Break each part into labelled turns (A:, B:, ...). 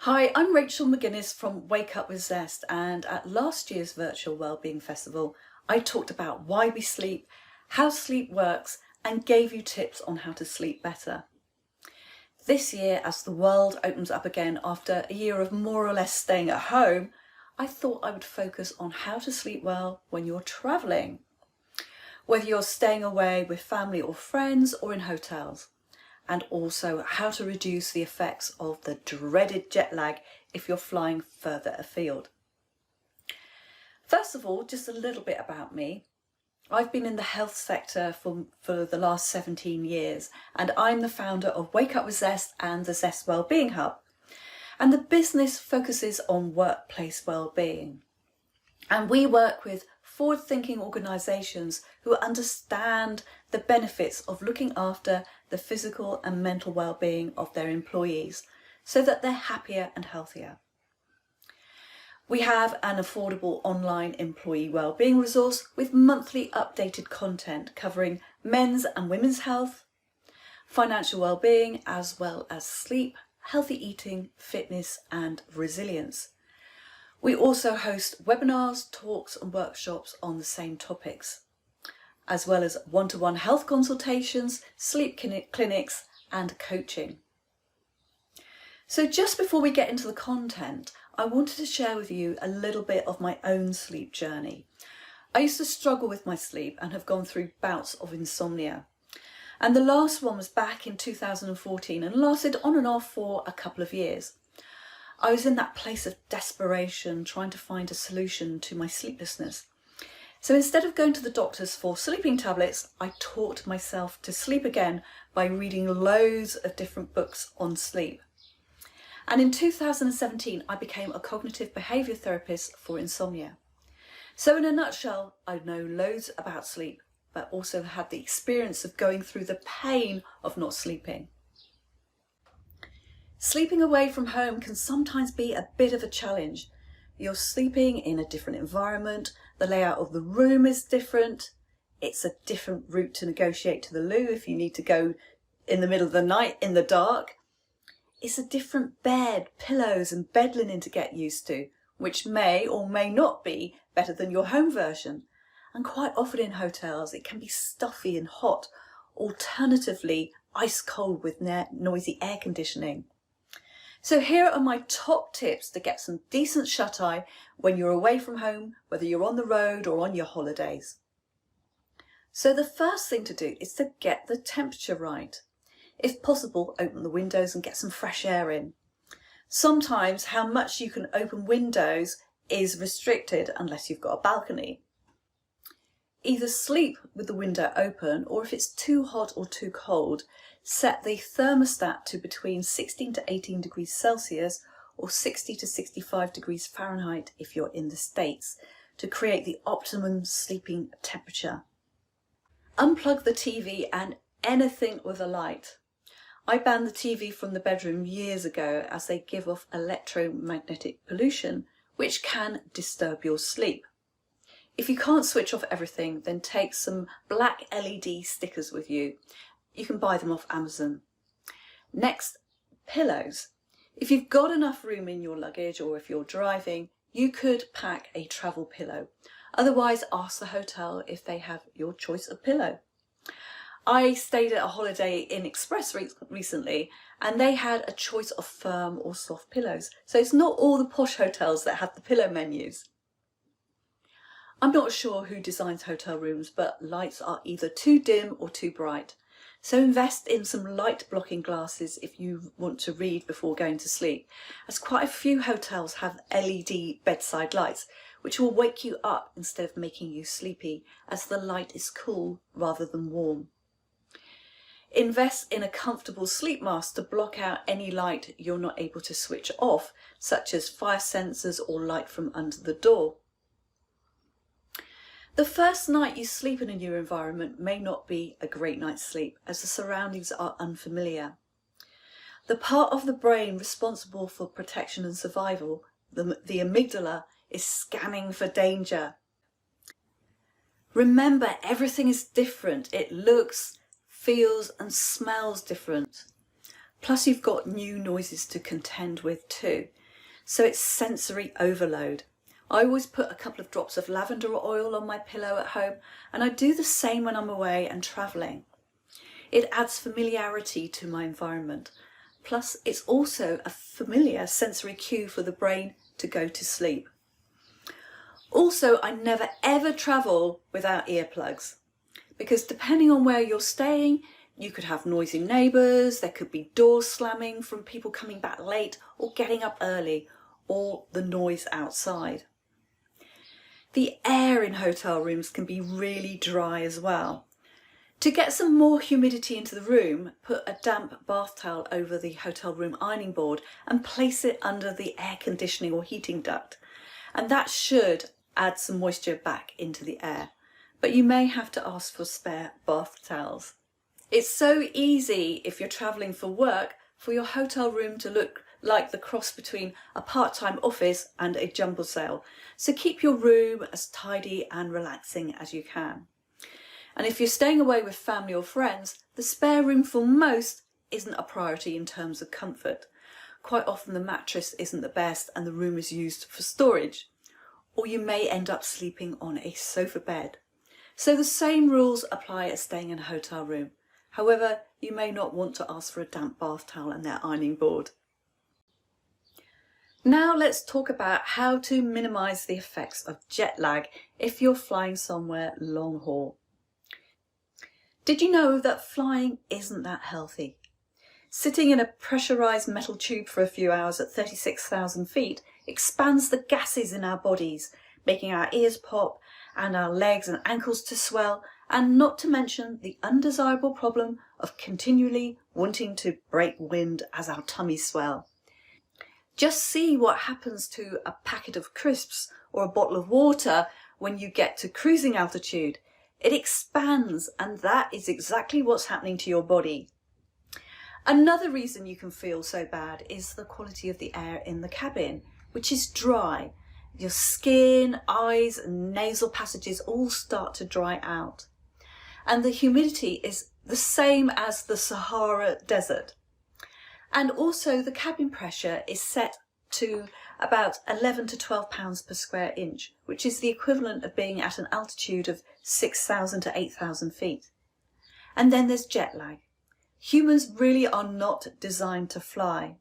A: Hi, I'm Rachel McGuinness from Wake Up with Zest, and at last year's Virtual Wellbeing Festival I talked about why we sleep, how sleep works, and gave you tips on how to sleep better. This year, as the world opens up again after a year of more or less staying at home, I thought I would focus on how to sleep well when you're travelling. Whether you're staying away with family or friends or in hotels. And also how to reduce the effects of the dreaded jet lag if you're flying further afield. First of all, just a little bit about me. I've been in the health sector for the last 17 years, and I'm the founder of Wake Up with Zest and the Zest Wellbeing Hub. And the business focuses on workplace wellbeing. And we work with forward-thinking organisations who understand the benefits of looking after the physical and mental well-being of their employees so that they're happier and healthier. We have an affordable online employee wellbeing resource with monthly updated content covering men's and women's health, financial well-being, as well as sleep, healthy eating, fitness and resilience. We also host webinars, talks and workshops on the same topics, as well as one-to-one health consultations, sleep clinics and coaching. So just before we get into the content, I wanted to share with you a little bit of my own sleep journey. I used to struggle with my sleep and have gone through bouts of insomnia. And the last one was back in 2014 and lasted on and off for a couple of years. I was in that place of desperation, trying to find a solution to my sleeplessness. So instead of going to the doctors for sleeping tablets, I taught myself to sleep again by reading loads of different books on sleep. And in 2017, I became a cognitive behaviour therapist for insomnia. So in a nutshell, I know loads about sleep, but also had the experience of going through the pain of not sleeping. Sleeping away from home can sometimes be a bit of a challenge. You're sleeping in a different environment, the layout of the room is different, it's a different route to negotiate to the loo if you need to go in the middle of the night in the dark. It's a different bed, pillows and bed linen to get used to, which may or may not be better than your home version. And quite often in hotels it can be stuffy and hot, alternatively ice cold with noisy air conditioning. So here are my top tips to get some decent shut-eye when you're away from home, whether you're on the road or on your holidays. So the first thing to do is to get the temperature right. If possible, open the windows and get some fresh air in. Sometimes how much you can open windows is restricted unless you've got a balcony. Either sleep with the window open, or if it's too hot or too cold, set the thermostat to between 16 to 18 degrees Celsius or 60 to 65 degrees Fahrenheit if you're in the States to create the optimum sleeping temperature. Unplug the TV and anything with a light. I banned the TV from the bedroom years ago as they give off electromagnetic pollution which can disturb your sleep. If you can't switch off everything, then take some black LED stickers with you. You can buy them off Amazon. Next, pillows. If you've got enough room in your luggage or if you're driving, you could pack a travel pillow. Otherwise, ask the hotel if they have your choice of pillow. I stayed at a Holiday Inn Express recently and they had a choice of firm or soft pillows. So it's not all the posh hotels that have the pillow menus. I'm not sure who designs hotel rooms, but lights are either too dim or too bright. So invest in some light blocking glasses if you want to read before going to sleep, as quite a few hotels have LED bedside lights, which will wake you up instead of making you sleepy, as the light is cool rather than warm. Invest in a comfortable sleep mask to block out any light you're not able to switch off, such as fire sensors or light from under the door. The first night you sleep in a new environment may not be a great night's sleep as the surroundings are unfamiliar. The part of the brain responsible for protection and survival, the amygdala, is scanning for danger. Remember, everything is different. It looks, feels and smells different. Plus you've got new noises to contend with too. So it's sensory overload. I always put a couple of drops of lavender oil on my pillow at home, and I do the same when I'm away and travelling. It adds familiarity to my environment. Plus it's also a familiar sensory cue for the brain to go to sleep. Also, I never ever travel without earplugs, because depending on where you're staying, you could have noisy neighbours, there could be doors slamming from people coming back late or getting up early, or the noise outside. The air in hotel rooms can be really dry as well. To get some more humidity into the room, put a damp bath towel over the hotel room ironing board and place it under the air conditioning or heating duct. And that should add some moisture back into the air. But you may have to ask for spare bath towels. It's so easy if you're travelling for work for your hotel room to look like the cross between a part-time office and a jumble sale. So keep your room as tidy and relaxing as you can. And if you're staying away with family or friends, the spare room for most isn't a priority in terms of comfort. Quite often the mattress isn't the best and the room is used for storage. Or you may end up sleeping on a sofa bed. So the same rules apply as staying in a hotel room. However, you may not want to ask for a damp bath towel and their ironing board. Now let's talk about how to minimise the effects of jet lag if you're flying somewhere long haul. Did you know that flying isn't that healthy? Sitting in a pressurised metal tube for a few hours at 36,000 feet expands the gases in our bodies, making our ears pop and our legs and ankles to swell, and not to mention the undesirable problem of continually wanting to break wind as our tummies swell. Just see what happens to a packet of crisps or a bottle of water when you get to cruising altitude. It expands, and that is exactly what's happening to your body. Another reason you can feel so bad is the quality of the air in the cabin, which is dry. Your skin, eyes and nasal passages all start to dry out. And the humidity is the same as the Sahara Desert. And also the cabin pressure is set to about 11 to 12 pounds per square inch, which is the equivalent of being at an altitude of 6,000 to 8,000 feet. And then there's jet lag. Humans really are not designed to fly.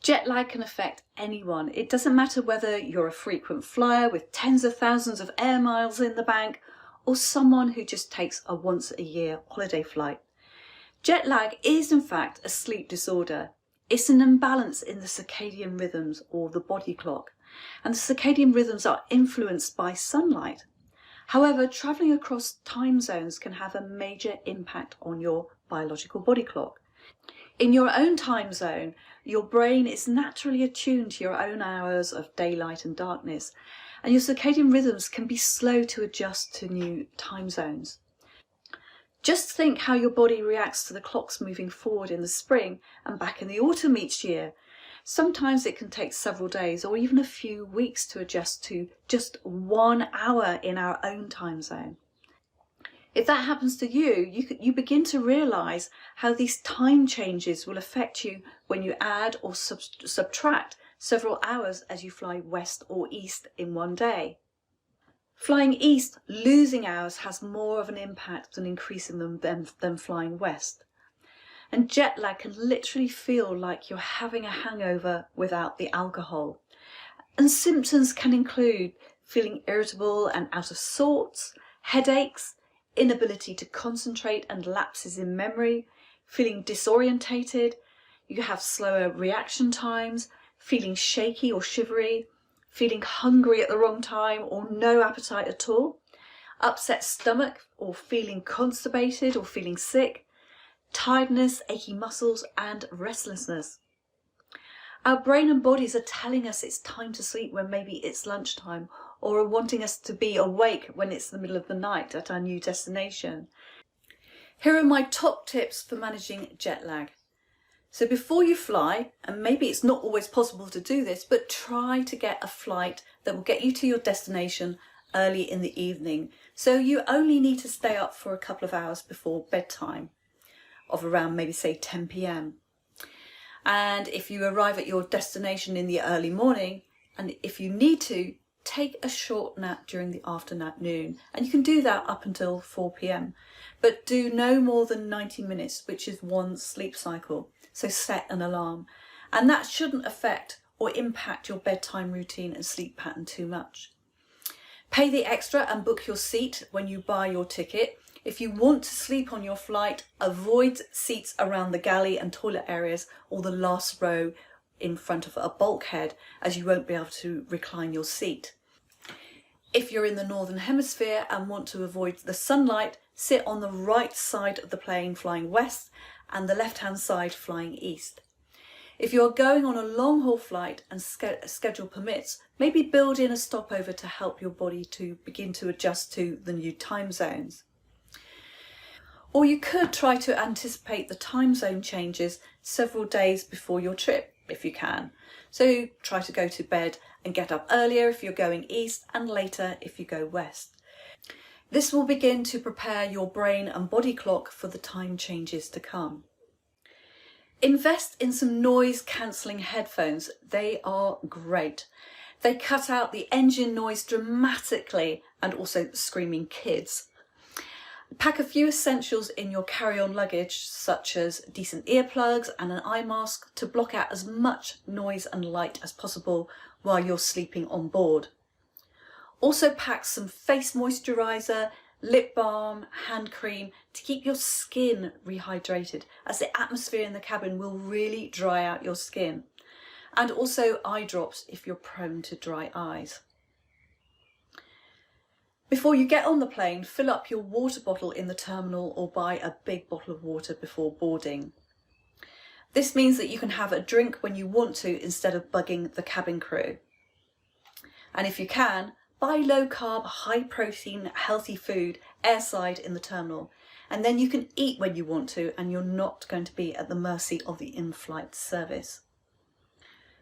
A: Jet lag can affect anyone. It doesn't matter whether you're a frequent flyer with tens of thousands of air miles in the bank or someone who just takes a once-a-year holiday flight. Jet lag is in fact a sleep disorder. It's an imbalance in the circadian rhythms or the body clock, and the circadian rhythms are influenced by sunlight. However, travelling across time zones can have a major impact on your biological body clock. In your own time zone, your brain is naturally attuned to your own hours of daylight and darkness, and your circadian rhythms can be slow to adjust to new time zones. Just think how your body reacts to the clocks moving forward in the spring and back in the autumn each year. Sometimes it can take several days or even a few weeks to adjust to just 1 hour in our own time zone. If that happens to you, you begin to realise how these time changes will affect you when you add or subtract several hours as you fly west or east in one day. Flying east, losing hours has more of an impact than increasing them than flying west. And jet lag can literally feel like you're having a hangover without the alcohol. And symptoms can include feeling irritable and out of sorts, headaches, inability to concentrate and lapses in memory, feeling disorientated, you have slower reaction times, feeling shaky or shivery, feeling hungry at the wrong time or no appetite at all, upset stomach or feeling constipated or feeling sick, tiredness, achy muscles and restlessness. Our brain and bodies are telling us it's time to sleep when maybe it's lunchtime, or are wanting us to be awake when it's the middle of the night at our new destination. Here are my top tips for managing jet lag. So before you fly, and maybe it's not always possible to do this, but try to get a flight that will get you to your destination early in the evening. So you only need to stay up for a couple of hours before bedtime. of around maybe say 10 p.m. And if you arrive at your destination in the early morning, and if you need to, take a short nap during the afternoon, and you can do that up until 4 p.m. But do no more than 90 minutes, which is one sleep cycle. So set an alarm, and that shouldn't affect or impact your bedtime routine and sleep pattern too much. Pay the extra and book your seat when you buy your ticket. If you want to sleep on your flight, avoid seats around the galley and toilet areas or the last row in front of a bulkhead, as you won't be able to recline your seat. If you're in the Northern Hemisphere and want to avoid the sunlight, sit on the right side of the plane flying west and the left-hand side flying east. If you're going on a long-haul flight and schedule permits, maybe build in a stopover to help your body to begin to adjust to the new time zones. Or you could try to anticipate the time zone changes several days before your trip, if you can. So try to go to bed and get up earlier if you're going east and later if you go west. This will begin to prepare your brain and body clock for the time changes to come. Invest in some noise cancelling headphones. They are great. They cut out the engine noise dramatically and also screaming kids. Pack a few essentials in your carry-on luggage, such as decent earplugs and an eye mask to block out as much noise and light as possible while you're sleeping on board. Also pack some face moisturiser, lip balm, hand cream to keep your skin rehydrated, as the atmosphere in the cabin will really dry out your skin. And also eye drops if you're prone to dry eyes. Before you get on the plane, fill up your water bottle in the terminal or buy a big bottle of water before boarding. This means that you can have a drink when you want to instead of bugging the cabin crew. And if you can, buy low carb, high protein, healthy food airside in the terminal. And then you can eat when you want to and you're not going to be at the mercy of the in-flight service.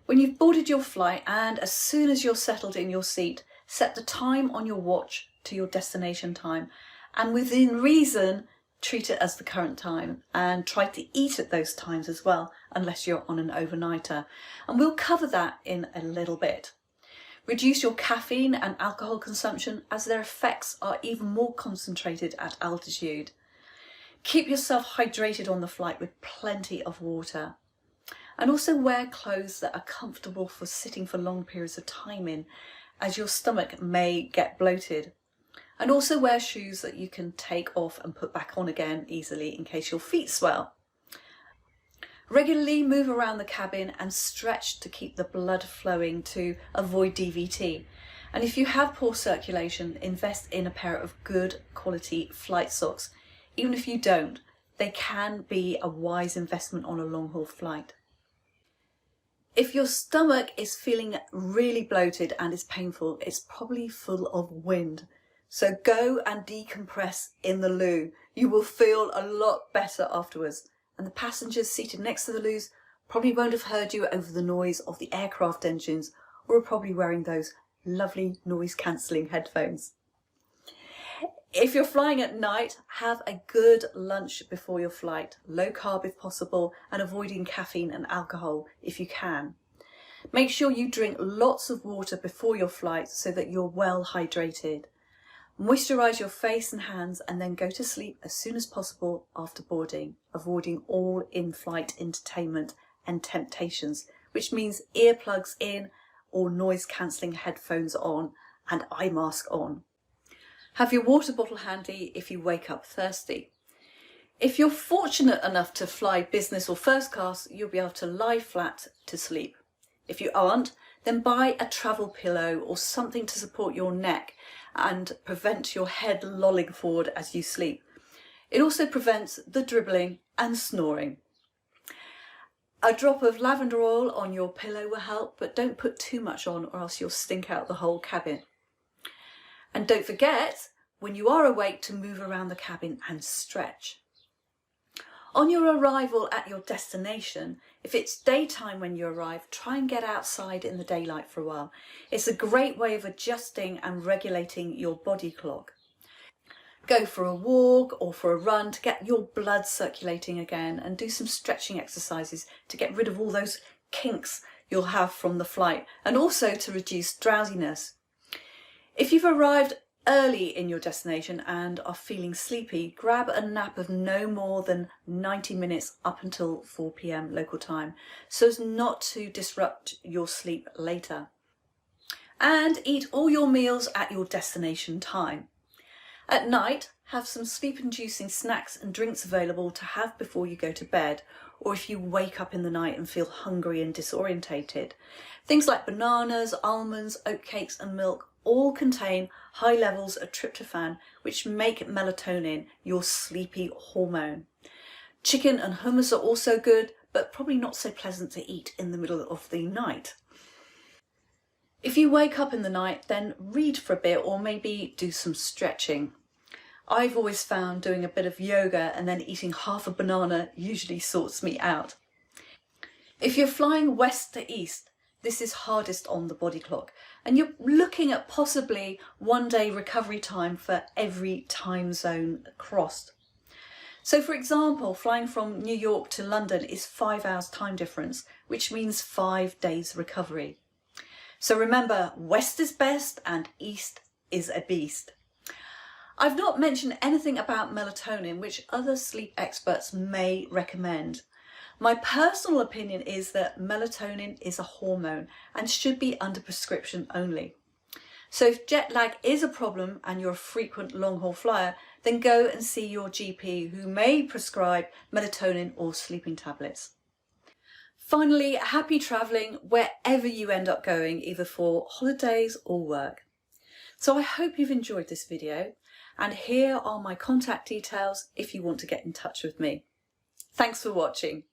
A: When you've boarded your flight and as soon as you're settled in your seat, set the time on your watch to your destination time, and within reason treat it as the current time and try to eat at those times as well, unless you're on an overnighter, and we'll cover that in a little bit. Reduce your caffeine and alcohol consumption, as their effects are even more concentrated at altitude. Keep yourself hydrated on the flight with plenty of water, and also wear clothes that are comfortable for sitting for long periods of time in, as your stomach may get bloated. And also wear shoes that you can take off and put back on again easily in case your feet swell. Regularly move around the cabin and stretch to keep the blood flowing to avoid DVT. And if you have poor circulation, invest in a pair of good quality flight socks. Even if you don't, they can be a wise investment on a long haul flight. If your stomach is feeling really bloated and is painful, it's probably full of wind. So go and decompress in the loo. You will feel a lot better afterwards. And the passengers seated next to the loos probably won't have heard you over the noise of the aircraft engines, or are probably wearing those lovely noise cancelling headphones. If you're flying at night, have a good lunch before your flight, low carb if possible, and avoiding caffeine and alcohol if you can. Make sure you drink lots of water before your flight so that you're well hydrated. Moisturise your face and hands and then go to sleep as soon as possible after boarding, avoiding all in-flight entertainment and temptations, which means earplugs in or noise cancelling headphones on and eye mask on. Have your water bottle handy if you wake up thirsty. If you're fortunate enough to fly business or first class, you'll be able to lie flat to sleep. If you aren't, then buy a travel pillow or something to support your neck and prevent your head lolling forward as you sleep. It also prevents the dribbling and snoring. A drop of lavender oil on your pillow will help, but don't put too much on or else you'll stink out the whole cabin. And don't forget, when you are awake, to move around the cabin and stretch. On your arrival at your destination, if it's daytime when you arrive, try and get outside in the daylight for a while. It's a great way of adjusting and regulating your body clock. Go for a walk or for a run to get your blood circulating again, and do some stretching exercises to get rid of all those kinks you'll have from the flight, and also to reduce drowsiness. If you've arrived early in your destination and are feeling sleepy, grab a nap of no more than 90 minutes up until 4 p.m. local time, so as not to disrupt your sleep later. And eat all your meals at your destination time. At night, have some sleep-inducing snacks and drinks available to have before you go to bed, or if you wake up in the night and feel hungry and disorientated. Things like bananas, almonds, oatcakes and milk all contain high levels of tryptophan, which make melatonin your sleepy hormone. Chicken and hummus are also good, but probably not so pleasant to eat in the middle of the night. If you wake up in the night, then read for a bit or maybe do some stretching. I've always found doing a bit of yoga and then eating half a banana usually sorts me out. If you're flying west to east, this is hardest on the body clock, and you're looking at possibly 1 day recovery time for every time zone crossed. So for example, flying from New York to London is 5 hours time difference, which means 5 days recovery. So remember, west is best and east is a beast. I've not mentioned anything about melatonin, which other sleep experts may recommend. My personal opinion is that melatonin is a hormone and should be under prescription only. So if jet lag is a problem and you're a frequent long-haul flyer, then go and see your GP, who may prescribe melatonin or sleeping tablets. Finally, happy travelling wherever you end up going, either for holidays or work. So I hope you've enjoyed this video, and here are my contact details if you want to get in touch with me. Thanks for watching.